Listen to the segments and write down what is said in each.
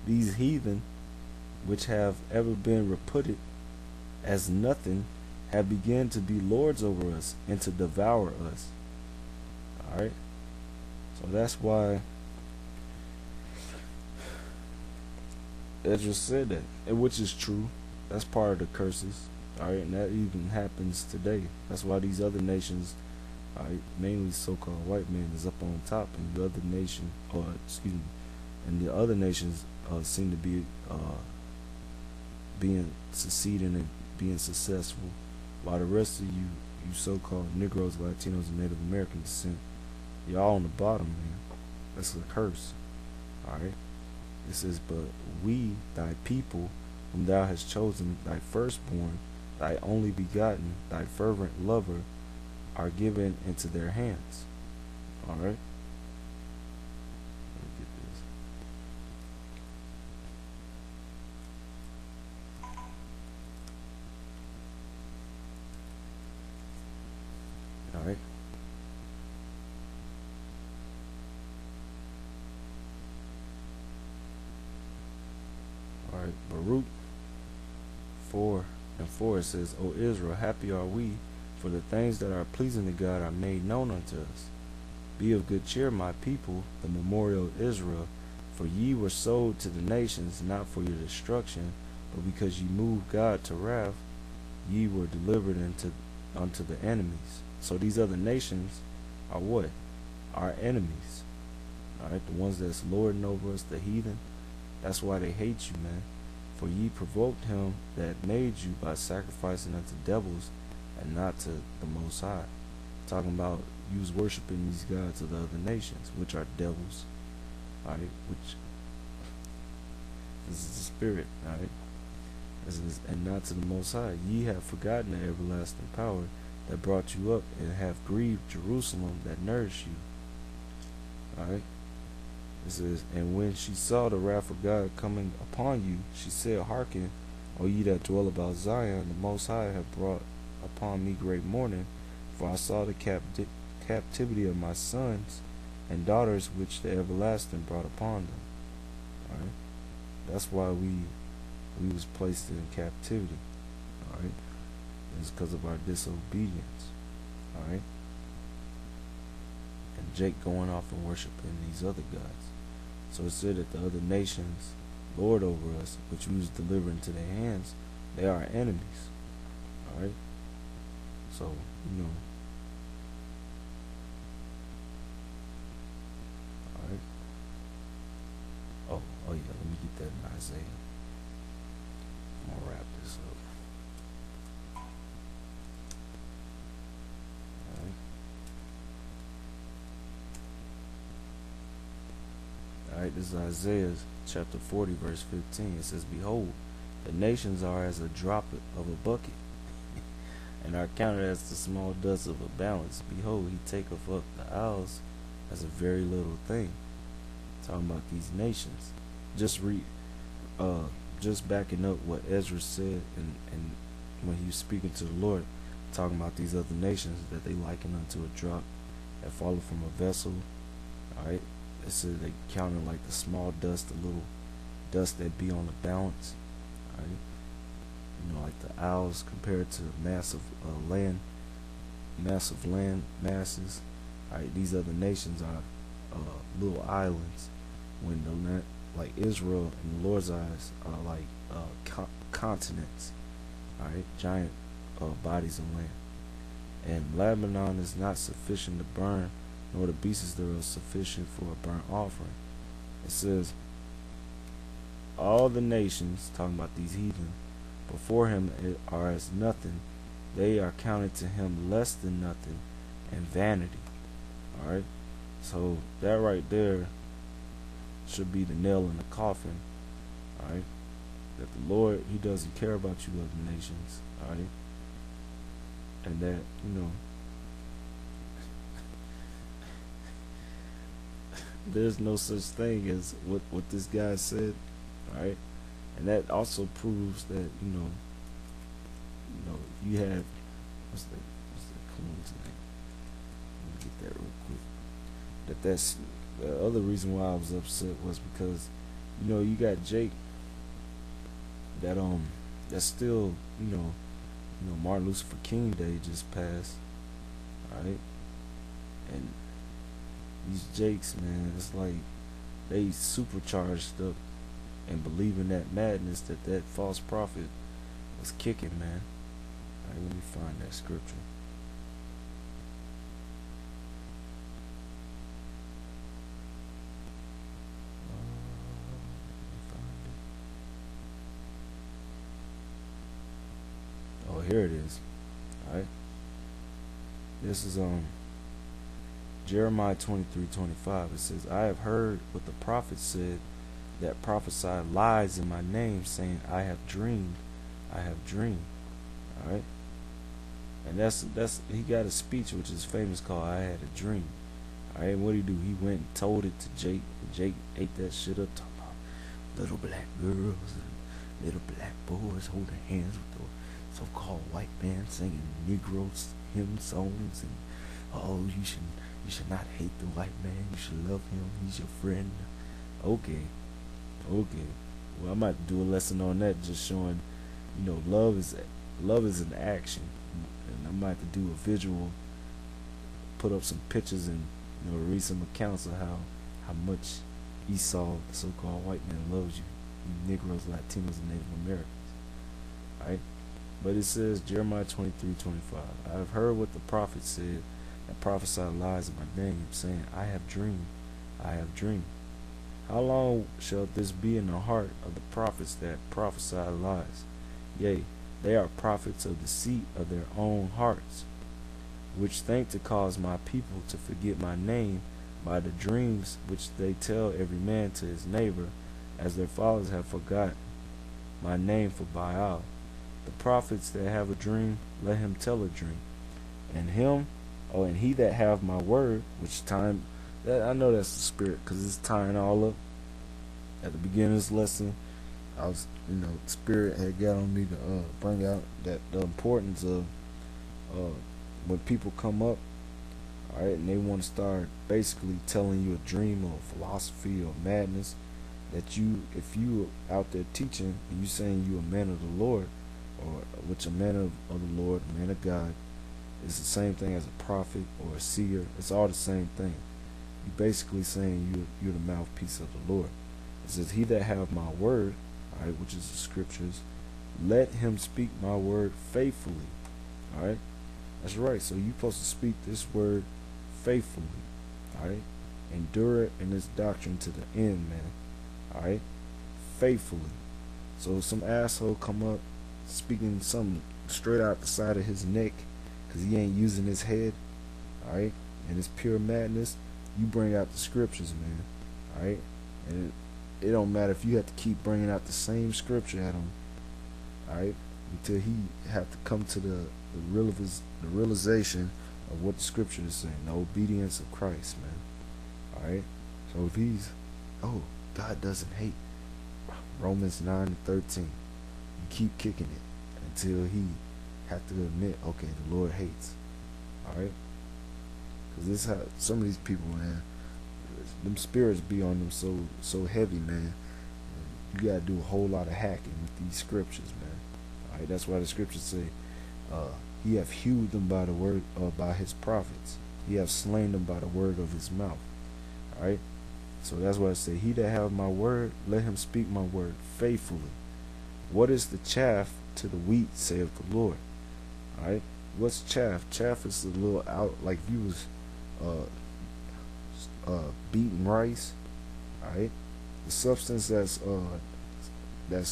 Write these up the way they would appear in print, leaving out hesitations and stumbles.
These heathen, which have ever been reputed as nothing, have begun to be lords over us and to devour us. Alright? So that's why Ezra said that, and which is true. That's part of the curses. Alright, and that even happens today. That's why these other nations, alright, mainly so-called white men, is up on top, and the other nation, or excuse me, and the other nations seem to be being succeeding and being successful, while the rest of you so-called Negros, Latinos, and Native American descent, y'all on the bottom, man. That's a curse. Alright? It says, but we, thy people, whom thou hast chosen, thy firstborn, thy only begotten, thy fervent lover, are given into their hands. Alright? Let me get this. Alright? Alright, Baruch 4:4, it says, O Israel, happy are we, for the things that are pleasing to God are made known unto us. Be of good cheer, my people, the memorial Israel, for ye were sold to the nations, not for your destruction, but because ye moved God to wrath, ye were delivered unto the enemies. So these other nations are what? Our enemies. Alright, the ones that's lording over us, the heathen. That's why they hate you, man. For ye provoked him that made you by sacrificing unto devils and not to the Most High. Talking about you was worshiping these gods of the other nations, which are devils. Alright, which this is the spirit, alright? And not to the Most High. Ye have forgotten the everlasting power that brought you up, and have grieved Jerusalem that nourished you. Alright? It says, and when she saw the wrath of God coming upon you, she said, Hearken, O ye that dwell about Zion, the Most High hath brought upon me great mourning, for I saw the captivity of my sons and daughters, which the everlasting brought upon them. Alright? That's why we was placed in captivity. Alright? It's because of our disobedience. Alright? And Jake going off and worshiping these other gods. So it said that the other nations lord over us, which we was delivered into their hands, they are our enemies. Alright? So, you know. Alright. Oh yeah, let me get that in Isaiah. I'm gonna wrap this up. Alright, this is Isaiah chapter 40, verse 15. It says, Behold, the nations are as a drop of a bucket, and are counted as the small dust of a balance. Behold, he taketh up the isles as a very little thing. Talking about these nations. Just backing up what Ezra said, and when he was speaking to the Lord, talking about these other nations that they liken unto a drop that falleth from a vessel. Alright? It said they counted like the small dust, the little dust that be on the balance. Alright? You know, like the owls compared to massive land masses. Alright, these other nations are little islands, when the land, like Israel in the Lord's eyes, are like continents. Alright, giant bodies of land. And Lebanon is not sufficient to burn, nor the beasts thereof sufficient for a burnt offering. It says, all the nations, talking about these heathen, before him are as nothing. They are counted to him less than nothing, and vanity. Alright? So that right there should be the nail in the coffin. Alright? That the Lord, he doesn't care about you other nations. Alright? And that, you know, there's no such thing as what this guy said. Alright? And that also proves that, you know, you have, what's the coin's name? Let me get that real quick. That's the other reason why I was upset, was because You got Jake that that's still, Martin Luther King Day just passed, right? And these Jakes, man, it's like they supercharged up and believing that madness that false prophet was kicking, man. All right, let me find that scripture. Oh, here it is. All right, this is Jeremiah 23:25. It says, "I have heard what the prophet said, that prophesied lies in my name, saying, I have dreamed, I have dreamed." All right, and that's he got a speech which is famous called "I Had a Dream." All right, what did he do? He went and told it to Jake, and Jake ate that shit up, talking about little black girls and little black boys holding hands with the so-called white man singing Negros hymn songs, and oh, you should not hate the white man, you should love him, he's your friend. Okay, well, I might do a lesson on that, just showing, love is an action, and I might have to do a visual, put up some pictures, and read some accounts of how much Esau, the so-called white man, loves you Negroes, Latinos, and Native Americans. All right, but it says Jeremiah 23:25. "I have heard what the prophet said, that prophesied lies in my name, saying, I have dreamed, I have dreamed. How long shall this be in the heart of the prophets that prophesy lies? Yea, they are prophets of deceit of their own hearts, which think to cause my people to forget my name by the dreams which they tell every man to his neighbor, as their fathers have forgotten my name for Baal. The prophets that have a dream, let him tell a dream. And he that have my word," which time, that I know that's the spirit, because it's tying all up. At the beginning of this lesson, I was, spirit had got on me to bring out that the importance of when people come up, all right, and they want to start basically telling you a dream or a philosophy or madness, that if you out there teaching and you saying you a man of the Lord, or which a man of the Lord, a man of God, is the same thing as a prophet or a seer. It's all the same thing. You basically saying you're the mouthpiece of the Lord. It says, "He that have my word," all right, which is the scriptures, "let him speak my word faithfully." All right, that's right. So you're supposed to speak this word faithfully. All right, endure it in this doctrine to the end, man. All right, faithfully. So some asshole come up speaking something straight out the side of his neck because he ain't using his head, all right, and it's pure madness. You bring out the scriptures, man, all right, and it don't matter if you have to keep bringing out the same scripture at him, all right, until he have to come to the realization of what the scripture is saying, the obedience of Christ, man, all right. So if he's, oh, God doesn't hate, Romans 9:13, you keep kicking it until he have to admit, okay, the Lord hates, all right, because this is how some of these people, man, them spirits be on them so heavy, man. You gotta do a whole lot of hacking with these scriptures, man. All right, that's why the scriptures say, "He have hewed them by the word, by his prophets. He have slain them by the word of his mouth." All right, so that's why I say, "He that have my word, let him speak my word faithfully. What is the chaff to the wheat, saith the Lord?" All right, what's chaff? Chaff is a little out, like if you was beating rice. All right, the substance that's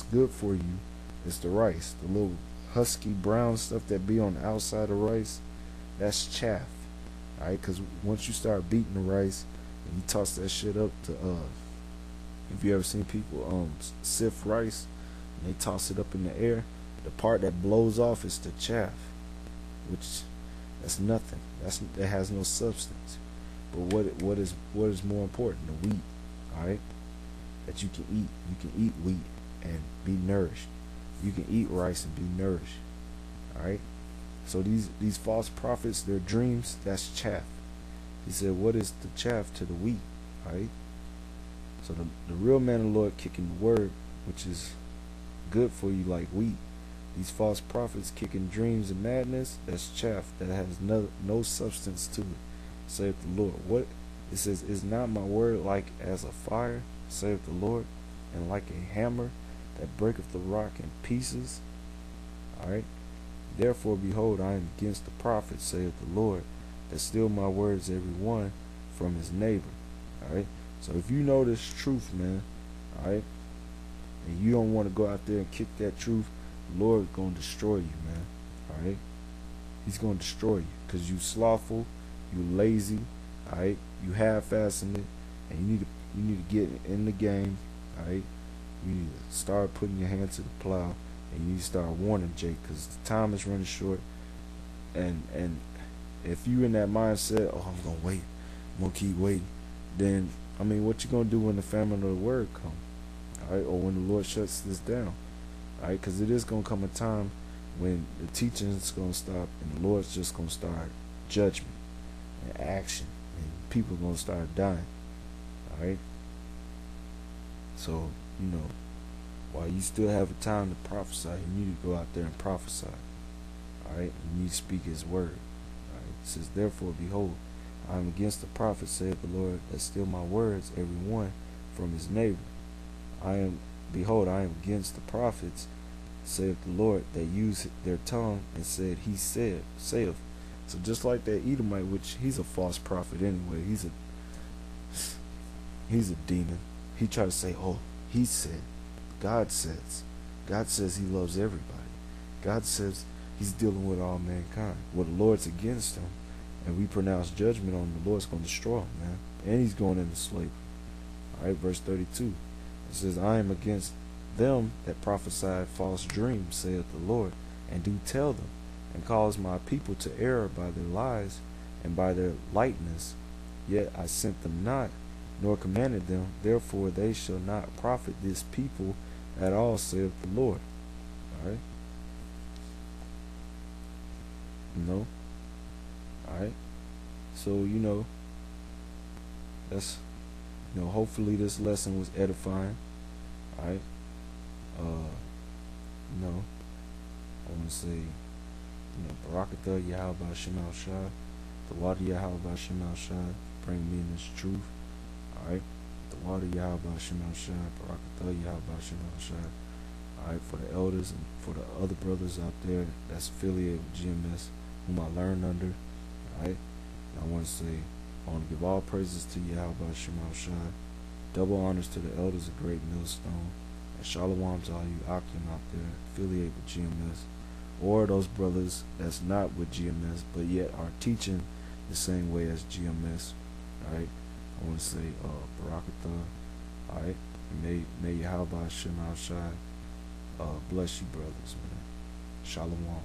good for you is the rice. The little husky brown stuff that be on the outside of rice, that's chaff. All right, because once you start beating the rice and you toss that shit up to if you ever seen people sift rice and they toss it up in the air, the part that blows off is the chaff, which that's nothing. That has no substance. But what is more important? The wheat, all right, that you can eat. You can eat wheat and be nourished. You can eat rice and be nourished. All right. So these false prophets, their dreams, that's chaff. He said, "What is the chaff to the wheat?" All right. So the real man of the Lord kicking the word, which is good for you like wheat. These false prophets kicking dreams and madness, that's chaff that has no substance to it, saith the Lord. What it says, is not my word like as a fire, saith the Lord, and like a hammer that breaketh the rock in pieces? Alright. Therefore, behold, I am against the prophets, saith the Lord, that steal my words every one from his neighbor. Alright. So if you know this truth, man, alright, and you don't want to go out there and kick that truth, the Lord is going to destroy you, man. Alright. He's going to destroy you because you slothful, you lazy, alright, you half-assing it, and you need to get in the game, alright. You need to start putting your hand to the plow, and you need to start warning Jake, because the time is running short. And if you in that mindset, oh, I'm gonna wait, I'm gonna keep waiting, then I mean, what you gonna do when the famine of the word come, alright, or when the Lord shuts this down, alright? Because it is gonna come a time when the teaching is gonna stop, and the Lord's just gonna start judgment and action, and people are gonna start dying, alright? So, you know, while you still have a time to prophesy, you need to go out there and prophesy. Alright? You need to speak his word. Alright? It says, therefore, behold, I am against the prophets, saith the Lord, that steal my words, every one from his neighbor. Behold, I am against the prophets, saith the Lord, that use their tongue and said, he saith. So just like that Edomite, which he's a false prophet anyway, he's a demon. He tried to say, oh, he said, God says he loves everybody. God says he's dealing with all mankind. Well, the Lord's against him, and we pronounce judgment on him. The Lord's going to destroy him, man. And he's going into slavery. All right, verse 32. It says, I am against them that prophesy false dreams, saith the Lord, and do tell them, and cause my people to err by their lies and by their lightness. Yet I sent them not, nor commanded them. Therefore they shall not profit this people at all, saith the Lord. Alright? Alright? So, that's, hopefully this lesson was edifying. Alright? I want to say, Barakatah Yahawah Shemal Shah, the water Yahawah Shemal Shah, bring me in this truth. Alright? The water Yahawah Shemal Shah, Barakatah Yahawah Shemal Shah. Alright, for the elders and for the other brothers out there that's affiliated with GMS, whom I learned under. Alright? I want to say, I want to give all praises to Yahawah Shemal Shah, double honors to the elders of Great Millstone, and shalom to all you Akim out there affiliated with GMS, or those brothers that's not with GMS but yet are teaching the same way as GMS. Alright? I want to say Barakatah. Alright? May Yahawah Shemal Shah bless you brothers, man. Shalom.